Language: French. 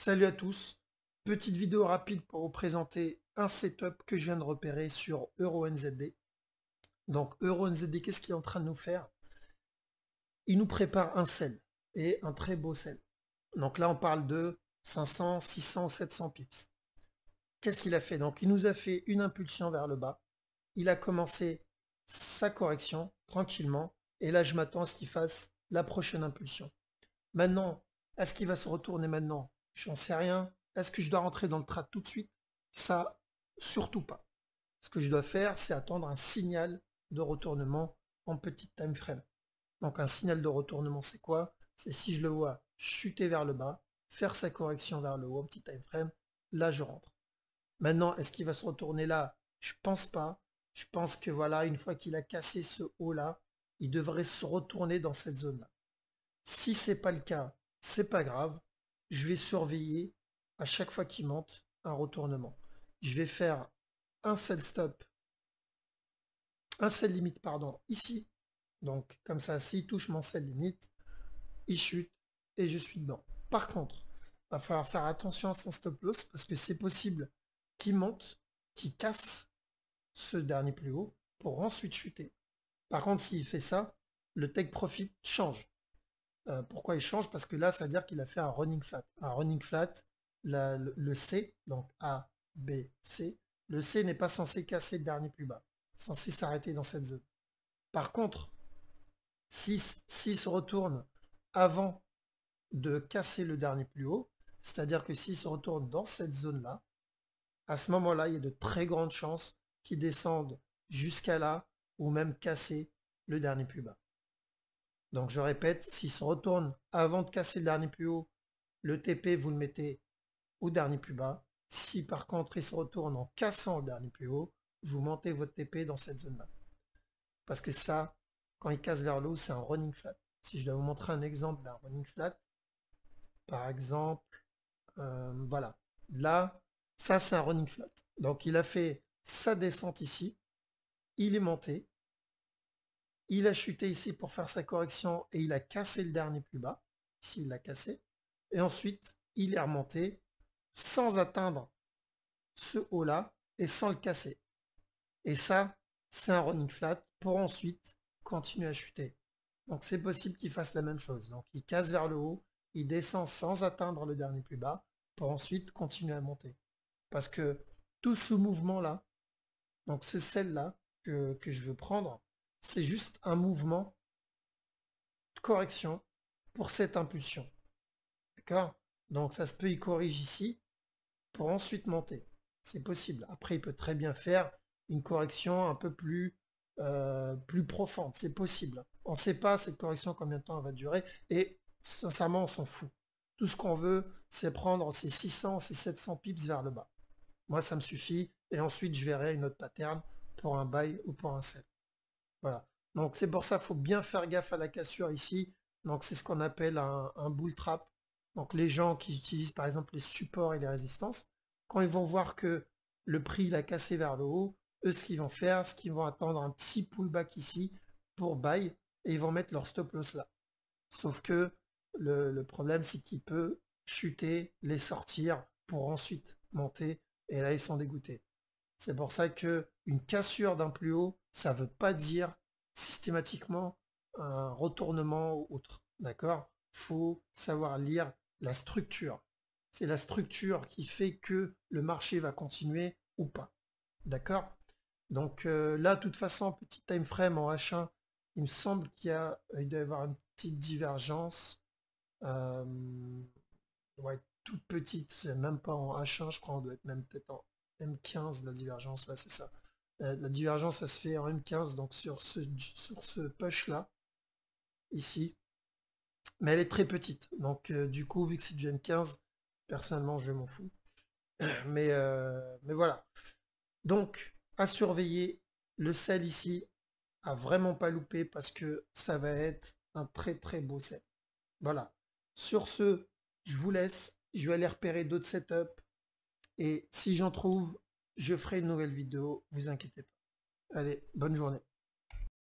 Salut à tous, petite vidéo rapide pour vous présenter un setup que je viens de repérer sur EuroNZD. Donc EuroNZD, qu'est-ce qu'il est en train de nous faire? Il nous prépare un sell, et un très beau sell. Donc là on parle de 500, 600, 700 pips. Qu'est-ce qu'il a fait? Donc il nous a fait une impulsion vers le bas, il a commencé sa correction tranquillement, et là je m'attends à ce qu'il fasse la prochaine impulsion. Maintenant, est-ce qu'il va se retourner maintenant? J'en sais rien. Est-ce que je dois rentrer dans le trade tout de suite? Ça, surtout pas. Ce que je dois faire, c'est attendre un signal de retournement en petite time frame. Donc un signal de retournement, c'est quoi? C'est si je le vois chuter vers le bas, faire sa correction vers le haut en petit time frame, là je rentre. Maintenant, est-ce qu'il va se retourner là? Je pense pas. Je pense que voilà, une fois qu'il a cassé ce haut là, il devrait se retourner dans cette zone là. Si c'est pas le cas, c'est pas grave. Je vais surveiller à chaque fois qu'il monte un retournement. Je vais faire un sell stop, un sell limite, pardon, ici. Donc, comme ça, s'il touche mon sell limite, il chute et je suis dedans. Par contre, il va falloir faire attention à son stop loss parce que c'est possible qu'il monte, qu'il casse ce dernier plus haut pour ensuite chuter. Par contre, s'il fait ça, le take profit change. Pourquoi il change? Parce que là, ça veut dire qu'il a fait un running flat. Un running flat, le C, donc A, B, C, le C n'est pas censé casser le dernier plus bas, censé s'arrêter dans cette zone. Par contre, s'il se retourne avant de casser le dernier plus haut, c'est-à-dire que s'il se retourne dans cette zone-là, à ce moment-là, il y a de très grandes chances qu'il descende jusqu'à là ou même casser le dernier plus bas. Donc je répète, s'il se retourne avant de casser le dernier plus haut, le TP vous le mettez au dernier plus bas. Si par contre il se retourne en cassant le dernier plus haut, vous montez votre TP dans cette zone-là. Parce que ça, quand il casse vers le haut, c'est un running flat. Si je dois vous montrer un exemple d'un running flat, par exemple, voilà. Là, ça c'est un running flat. Donc il a fait sa descente ici, il est monté, il a chuté ici pour faire sa correction et il a cassé le dernier plus bas. Ici, il l'a cassé. Et ensuite, il est remonté sans atteindre ce haut-là et sans le casser. Et ça, c'est un running flat pour ensuite continuer à chuter. Donc c'est possible qu'il fasse la même chose. Donc il casse vers le haut, il descend sans atteindre le dernier plus bas pour ensuite continuer à monter. Parce que tout ce mouvement-là, donc ce sell-là que je veux prendre, c'est juste un mouvement de correction pour cette impulsion. D'accord? Donc ça se peut, il corrige ici pour ensuite monter. C'est possible. Après, il peut très bien faire une correction un peu plus profonde. C'est possible. On ne sait pas cette correction combien de temps elle va durer. Et sincèrement, on s'en fout. Tout ce qu'on veut, c'est prendre ces 600, ces 700 pips vers le bas. Moi, ça me suffit. Et ensuite, je verrai une autre pattern pour un buy ou pour un sell. Voilà. Donc c'est pour ça qu'il faut bien faire gaffe à la cassure ici. Donc c'est ce qu'on appelle un bull trap. Donc les gens qui utilisent par exemple les supports et les résistances, quand ils vont voir que le prix il a cassé vers le haut, eux ce qu'ils vont faire, c'est qu'ils vont attendre un petit pullback ici pour buy et ils vont mettre leur stop loss là. Sauf que le problème c'est qu'il peut chuter, les sortir pour ensuite monter et là ils sont dégoûtés. C'est pour ça que une cassure d'un plus haut, ça ne veut pas dire systématiquement un retournement ou autre. D'accord? Il faut savoir lire la structure. C'est la structure qui fait que le marché va continuer ou pas. D'accord? Donc là, de toute façon, petit time frame en H1, il me semble il doit y avoir une petite divergence. Euh, doit être toute petite, c'est même pas en H1, je crois, on doit être même peut-être en M15, la divergence, ouais, c'est ça. La divergence, ça se fait en M15, donc sur ce push-là, ici, mais elle est très petite. Donc, du coup, vu que c'est du M15, personnellement, je m'en fous. Mais voilà. Donc, à surveiller, le sell ici, à vraiment pas louper parce que ça va être un très très beau sell. Voilà. Sur ce, je vous laisse. Je vais aller repérer d'autres setups. Et si j'en trouve, je ferai une nouvelle vidéo. Vous inquiétez pas. Allez, bonne journée.